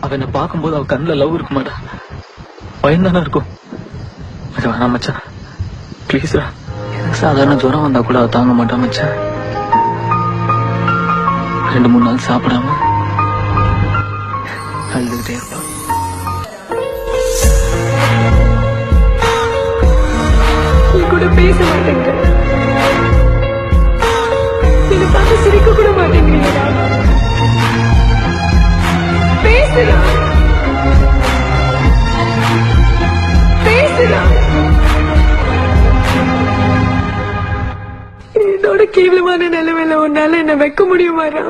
அவ என்ன பார்க்கும்போது அவ கண்ணுல லவ் இருக்குமாடா, பயந்தானே இருக்கும். அது வேணாம் மச்சான், ப்ளீஸ்ரா. எனக்கு சாதாரண ஜுரம் வந்தா கூட அவ தாங்க மாட்டான் மச்சான். 2-3 நாள் சாப்பிடாம அழுதுகிட்டே இருப்பான். நீ கூட பேச மாட்டேங்கிற, நீங்க பார்த்து சிரிக்க கூட மாட்டேங்கிறீங்களா? பேசுறா பேசுறா. என்னோட கேவலமான நிலைமையில உன்னால என்ன வைக்க முடியுமாடா?